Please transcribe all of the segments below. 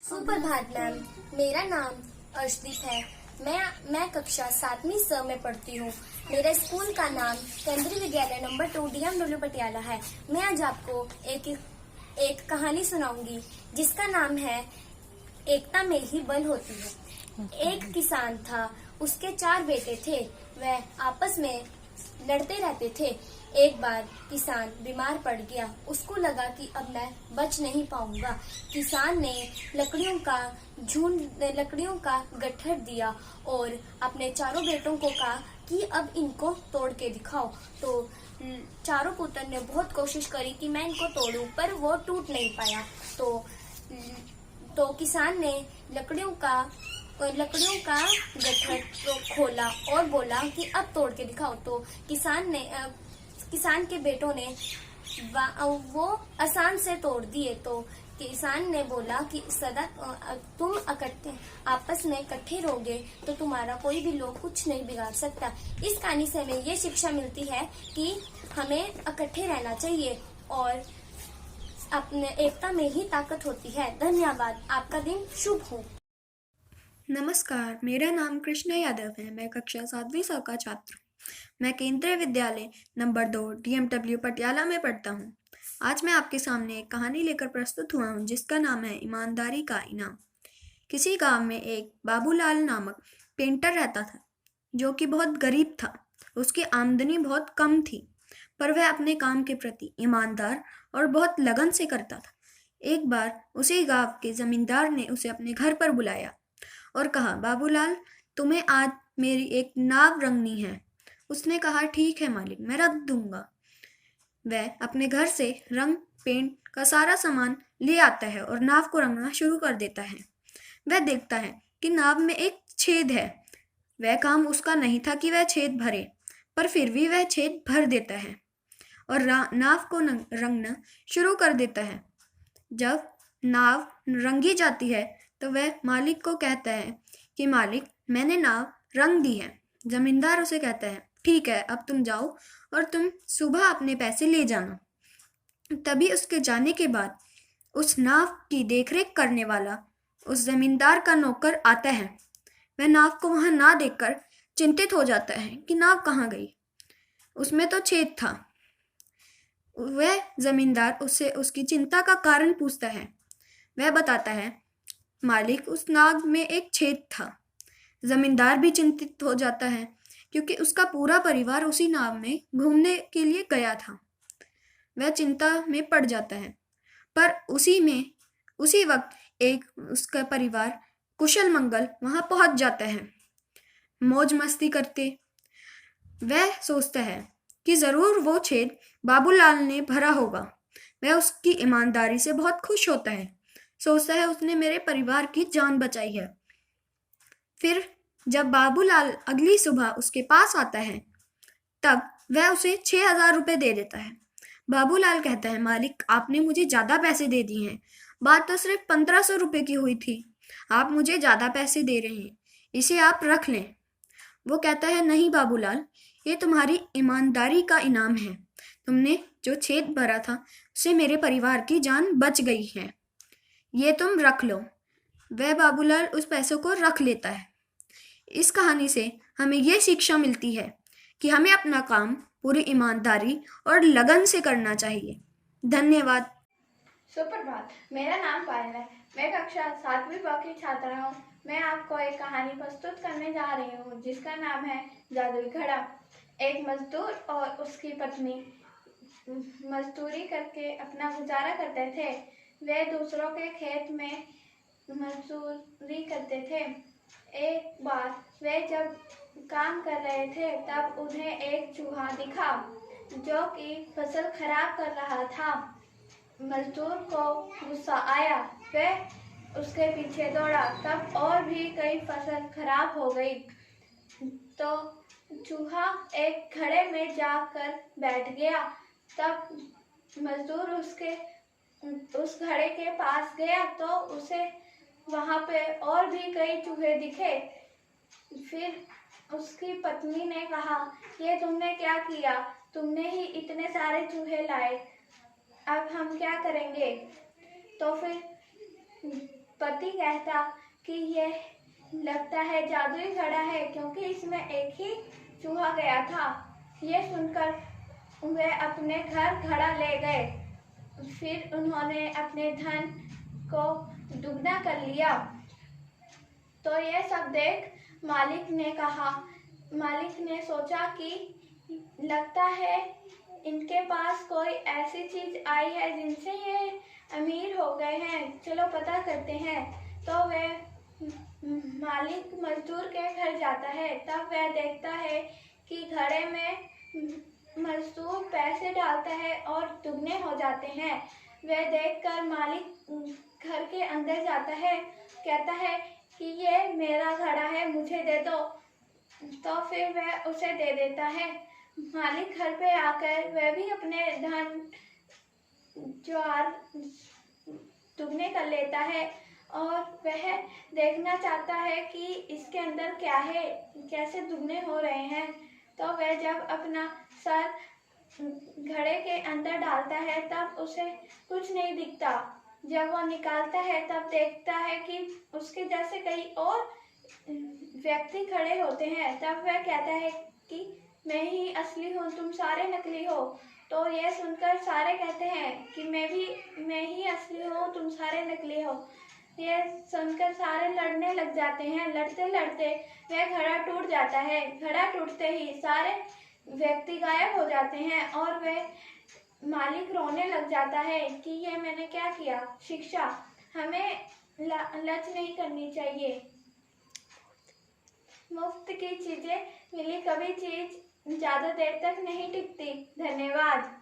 सुप्रभात मैम, मेरा नाम अर्शदीप है। मैं कक्षा 7वीं स में पढ़ती हूँ। मेरे स्कूल का नाम केंद्रीय विद्यालय नंबर 2 DMW पटियाला है। मैं आज आपको एक कहानी सुनाऊंगी जिसका नाम है एकता में ही बल होती है। एक किसान था, उसके 4 बेटे थे। वह आपस में लड़ते रहते थे। एक बार किसान बीमार पड़ गया। उसको लगा कि अब मैं बच नहीं पाऊंगा। किसान ने लकड़ियों का गट्ठर दिया और अपने चारों बेटों को कहा कि अब इनको तोड़ के दिखाओ। तो चारों पुत्र ने बहुत कोशिश करी कि मैं इनको तोड़ूं, पर वो टूट नहीं पाया। तो किसान ने लकड़ियों का गट्ठर खोला और बोला कि अब तोड़ के दिखाओ। तो किसान के बेटों ने वो आसान से तोड़ दिए। तो किसान ने बोला कि सदा तुम आपस में इकट्ठे रहोगे तो तुम्हारा कोई भी लोग कुछ नहीं बिगाड़ सकता। इस कहानी से हमें ये शिक्षा मिलती है कि हमें इकट्ठे रहना चाहिए और अपने एकता में ही ताकत होती है। धन्यवाद। आपका दिन शुभ हो। नमस्कार, मेरा नाम कृष्णा यादव है। मैं कक्षा 7वीं स का छात्र हूँ। मैं केंद्रीय विद्यालय नंबर 2 DMW पटियाला में पढ़ता हूँ। आज मैं आपके सामने एक कहानी लेकर प्रस्तुत हुआ हूँ जिसका नाम है ईमानदारी का इनाम। किसी गांव में एक बाबूलाल नामक पेंटर रहता था जो कि बहुत गरीब था। उसकी आमदनी बहुत कम थी, पर वह अपने काम के प्रति ईमानदार और बहुत लगन से करता था। एक बार उसी गांव के जमींदार ने उसे अपने घर पर बुलाया और कहा, बाबूलाल, तुम्हें आज मेरी एक नाव रंगनी है। उसने कहा, ठीक है मालिक, मैं रख दूंगा। वह अपने घर से रंग पेंट का सारा सामान ले आता है और नाव को रंगना शुरू कर देता है। वह देखता है कि नाव में एक छेद है। वह काम उसका नहीं था कि वह छेद भरे, पर फिर भी वह छेद भर देता है और नाव को रंगना शुरू कर देता है। जब नाव रंगी जाती है तो वह मालिक को कहता है कि मालिक, मैंने नाव रंग दी है। जमींदार उसे कहता है, ठीक है, अब तुम जाओ और तुम सुबह अपने पैसे ले जाना। तभी उसके जाने के बाद उस नाव की देखरेख करने वाला उस जमींदार का नौकर आता है। वह नाव को वहां ना देखकर चिंतित हो जाता है कि नाव कहाँ गई। उसमें तो छेद था। वह जमींदार उससे उसकी चिंता का कारण पूछता है। वह बताता है, मालिक, उस नाव में एक छेद था। जमींदार भी चिंतित हो जाता है क्योंकि उसका पूरा परिवार उसी नाव में घूमने के लिए गया था। वह चिंता में पड़ जाता है, पर उसी वक्त एक उसका परिवार कुशल मंगल वहां पहुंच जाता है। मौज मस्ती करते वह सोचता है कि जरूर वो छेद बाबूलाल ने भरा होगा। वह उसकी ईमानदारी से बहुत खुश होता है। सोचता है, उसने मेरे परिवार की जान बचाई है। फिर जब बाबूलाल अगली सुबह उसके पास आता है तब वह उसे 6,000 रुपये दे देता है। बाबूलाल कहता है, मालिक, आपने मुझे ज्यादा पैसे दे दिए हैं। बात तो सिर्फ 1,500 रुपये की हुई थी। आप मुझे ज्यादा पैसे दे रहे हैं, इसे आप रख लें। वो कहता है, नहीं बाबूलाल, ये तुम्हारी ईमानदारी का इनाम है। तुमने जो छेद भरा था उससे मेरे परिवार की जान बच गई है। ये तुम रख लो। वह बाबूलाल उस पैसों को रख लेता है। इस कहानी से हमें ये शिक्षा मिलती है कि हमें अपना काम पूरी ईमानदारी और लगन से करना चाहिए। धन्यवाद। सुप्रभात, मेरा नाम पायल है। मैं कक्षा 7वीं ब की छात्रा हूँ। मैं आपको एक कहानी प्रस्तुत करने जा रही हूँ जिसका नाम है जादुई घड़ा। एक मजदूर और उसकी पत्नी मजदूरी करके अपना गुजारा करते थे। वे दूसरों के खेत में मजदूरी करते थे। एक बार वे जब काम कर रहे थे तब उन्हें एक चूहा दिखा जो कि फसल खराब कर रहा था। मजदूर को गुस्सा आया। वह उसके पीछे दौड़ा। तब और भी कई फसल खराब हो गई। तो चूहा एक घड़े में जाकर बैठ गया। तब मजदूर उस घड़े के पास गया तो उसे वहां पे और भी कई चूहे दिखे। फिर उसकी पत्नी ने कहा, ये तुमने क्या किया? तुमने ही इतने सारे चूहे लाए, अब हम क्या करेंगे? तो फिर पति कहता कि यह लगता है जादुई घड़ा है, क्योंकि इसमें एक ही चूहा गया था। यह सुनकर वे अपने घर घड़ा ले गए। फिर उन्होंने अपने धन को दुगना कर लिया। तो यह सब देख मालिक ने सोचा कि लगता है इनके पास कोई ऐसी चीज आई है जिनसे ये अमीर हो गए हैं, चलो पता करते हैं। तो वह मालिक मजदूर के घर जाता है। तब वह देखता है कि घड़े में मजदूर पैसे डालता है और दुगने हो जाते हैं। वह देखकर मालिक घर के अंदर जाता है, कहता है कि ये मेरा घड़ा है, मुझे दे दो। तो फिर वह उसे दे देता है। मालिक घर पे आकर वह भी अपने धन ज्वार दुगने कर लेता है और वह देखना चाहता है कि इसके अंदर क्या है, कैसे दुगने हो रहे हैं। तो वह जब अपना सर घड़े के अंदर डालता है तब उसे कुछ नहीं दिखता। जब वह निकालता है तब देखता है कि उसके जैसे कई और व्यक्ति खड़े होते हैं। तब वह कहता है कि मैं ही असली हूँ, तुम सारे नकली हो। तो यह सुनकर सारे कहते हैं कि मैं ही असली हूँ, तुम सारे नकली हो। यह सुनकर सारे लड़ने लग जाते हैं। लड़ते लड़ते वह घड़ा टूट जाता है। घड़ा टूटते ही सारे व्यक्ति गायब हो जाते हैं और वह मालिक रोने लग जाता है कि ये मैंने क्या किया। शिक्षा, हमें लालच नहीं करनी चाहिए। मुफ्त की चीजें मिली कभी चीज ज्यादा देर तक नहीं टिकती। धन्यवाद।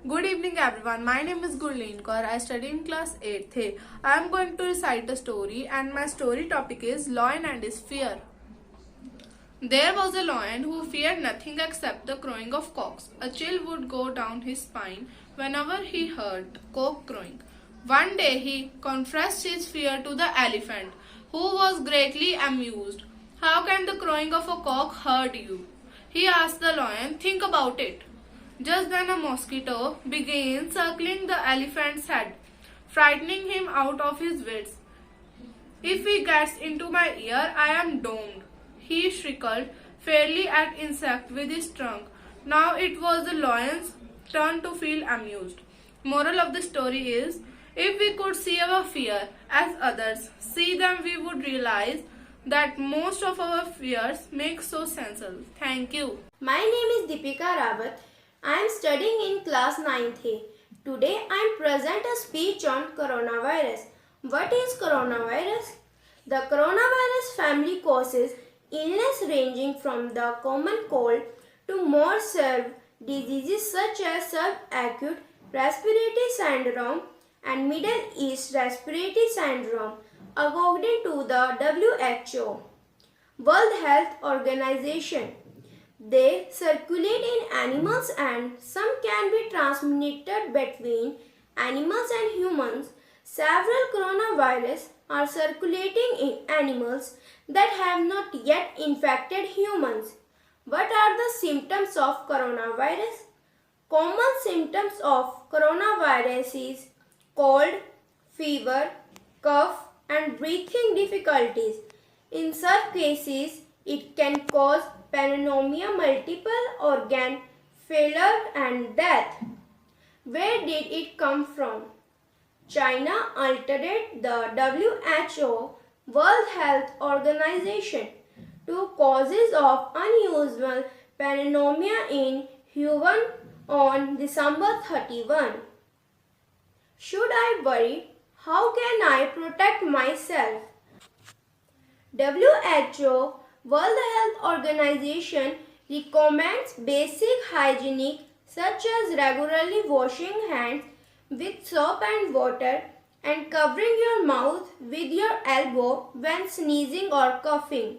Good evening everyone, my name is Gurleen Kaur. I study in class 8th. I am going to recite a story and my story topic is Lion and his fear. There was a lion who feared nothing except the crowing of cocks. A chill would go down his spine whenever he heard cock crowing. One day he confessed his fear to the elephant, who was greatly amused. How can the crowing of a cock hurt you? He asked the lion. Think about it. Just then a mosquito began circling the elephant's head, frightening him out of his wits. If he gets into my ear, I am doomed. He shrieked, fairly at insect with his trunk. Now it was the lion's turn to feel amused. Moral of the story is, if we could see our fear as others see them, we would realize that most of our fears make so sensible. Thank you. My name is Deepika Rawat. I am studying in class 9th A. Today I am present a speech on coronavirus. What is coronavirus? The coronavirus family causes illness ranging from the common cold to more severe diseases such as subacute respiratory syndrome and Middle East respiratory syndrome, according to the WHO, World Health Organization. They circulate in animals and some can be transmitted between animals and humans. Several coronavirus are circulating in animals that have not yet infected humans. What are the symptoms of coronavirus? Common symptoms of coronavirus is cold, fever, cough and breathing difficulties. In some cases, it can cause pneumonia, multiple organ failure and death. Where did it come from? China altered the WHO, World Health Organization, to causes of unusual pneumonia in Wuhan on December 31. Should I worry? How can I protect myself? WHO, World Health Organization, recommends basic hygiene such as regularly washing hands with soap and water and covering your mouth with your elbow when sneezing or coughing.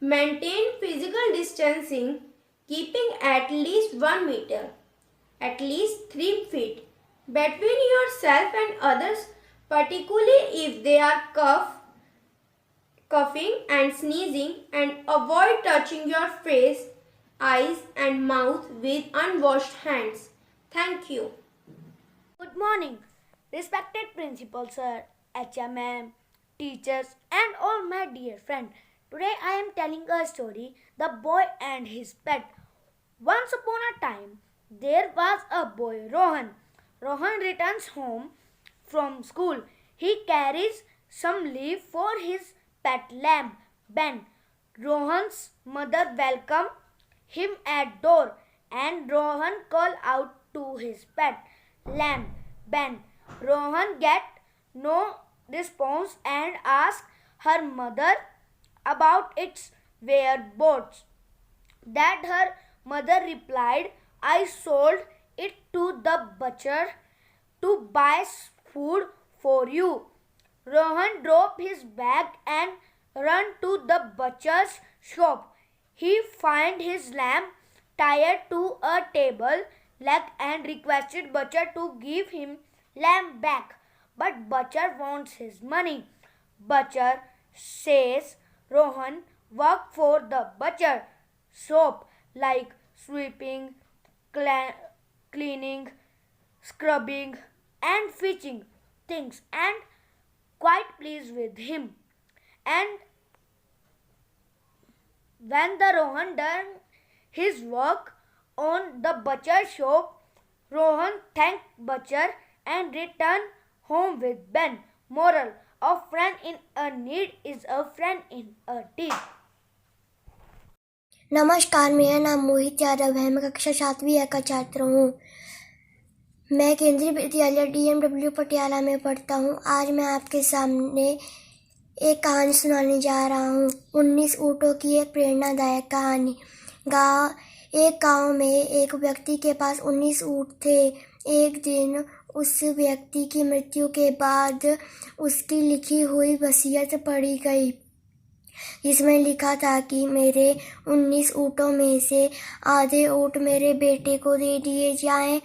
Maintain physical distancing, keeping at least 1 meter, at least 3 feet, between yourself and others, particularly if they are cough, coughing and sneezing, and avoid touching your face, eyes and mouth with unwashed hands. Thank you. Good morning, respected principal sir, HMM, teachers, and all my dear friends. Today I am telling a story, The Boy and His Pet. Once upon a time, there was a boy, Rohan. Rohan returns home from school. He carries some leaf for his pet lamb, Ben. Rohan's mother welcomed him at door, and Rohan called out to his pet lamb, Ben. Rohan get no response and asked her mother about its whereabouts. That her mother replied, I sold it to the butcher to buy food for you. Rohan dropped his bag and ran to the butcher's shop. He found his lamb tied to a table leg and requested butcher to give him lamb back. But butcher wants his money. Butcher says Rohan work for the butcher shop like sweeping, cleaning, scrubbing and fetching things, and quite pleased with him. And when the Rohan done his work on the butcher shop, Rohan thanked butcher and returned home with Ben. Moral: a friend in a need is a friend in a team. नमस्कार, मेरा नाम मोहित यादव है। मैं कक्षा 7वीं का छात्र हूँ। मैं केंद्रीय विद्यालय DMW पटियाला में पढ़ता हूँ। आज मैं आपके सामने एक कहानी सुनाने जा रहा हूँ। 19 ऊँटों की एक प्रेरणादायक कहानी। एक गांव में एक व्यक्ति के पास 19 ऊँट थे। एक दिन उस व्यक्ति की मृत्यु के बाद उसकी लिखी हुई वसीयत पढ़ी गई, जिसमें लिखा था कि मेरे 19 ऊँटों में से आधे ऊँट मेरे बेटे को दे दिए जाएं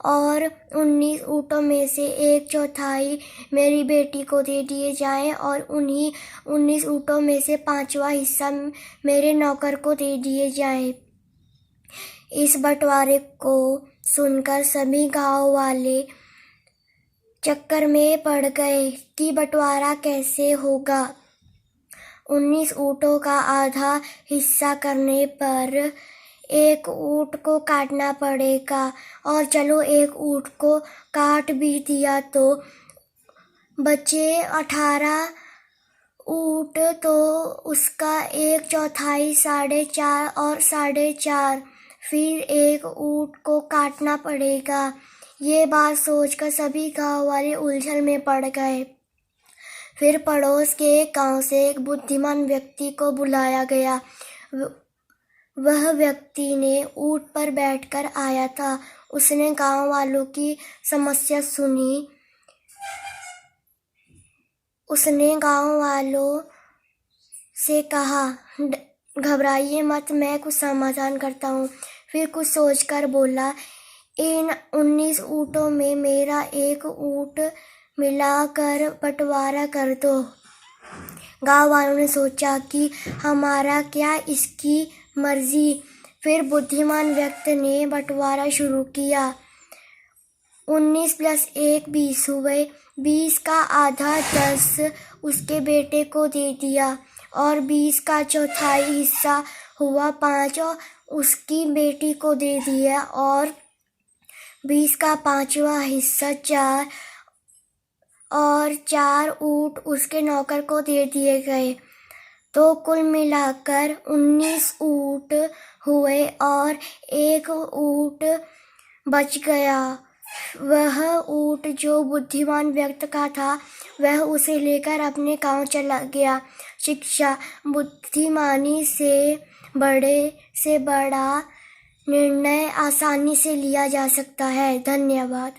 और 19 ऊँटों में से 1/4 मेरी बेटी को दे दिए जाएं और उन्हीं 19 ऊँटों में से 5वां हिस्सा मेरे नौकर को दे दिए जाएं। इस बंटवारे को सुनकर सभी गांव वाले चक्कर में पड़ गए कि बंटवारा कैसे होगा। 19 ऊँटों का आधा हिस्सा करने पर एक ऊँट को काटना पड़ेगा, और चलो एक ऊँट को काट भी दिया तो बचे 18 ऊँट, तो उसका 1/4 4.5 और 4.5, फिर एक ऊँट को काटना पड़ेगा। ये बात सोचकर सभी गांव वाले उलझन में पड़ गए। फिर पड़ोस के एक गांव से एक बुद्धिमान व्यक्ति को बुलाया गया। वह व्यक्ति ने ऊँट पर बैठकर आया था। उसने गांव वालों की समस्या सुनी। उसने गांव वालों से कहा, घबराइए मत, मैं कुछ समाधान करता हूँ। फिर कुछ सोचकर बोला, इन 19 ऊँटों में मेरा एक ऊँट मिलाकर बंटवारा कर दो। गांव वालों ने सोचा कि हमारा क्या, इसकी मर्जी। फिर बुद्धिमान व्यक्ति ने बंटवारा शुरू किया। 19 + 1 20 हुए। 20 का आधा 10 उसके बेटे को दे दिया और 20 का 1/4 हिस्सा हुआ 5 और उसकी बेटी को दे दिया और 20 का 5वां हिस्सा 4 और 4 ऊँट उसके नौकर को दे दिए गए। तो कुल मिलाकर 19 ऊँट हुए और एक ऊँट बच गया। वह ऊँट जो बुद्धिमान व्यक्ति का था, वह उसे लेकर अपने गांव चला गया। शिक्षा: बुद्धिमानी से बड़े से बड़ा निर्णय आसानी से लिया जा सकता है। धन्यवाद।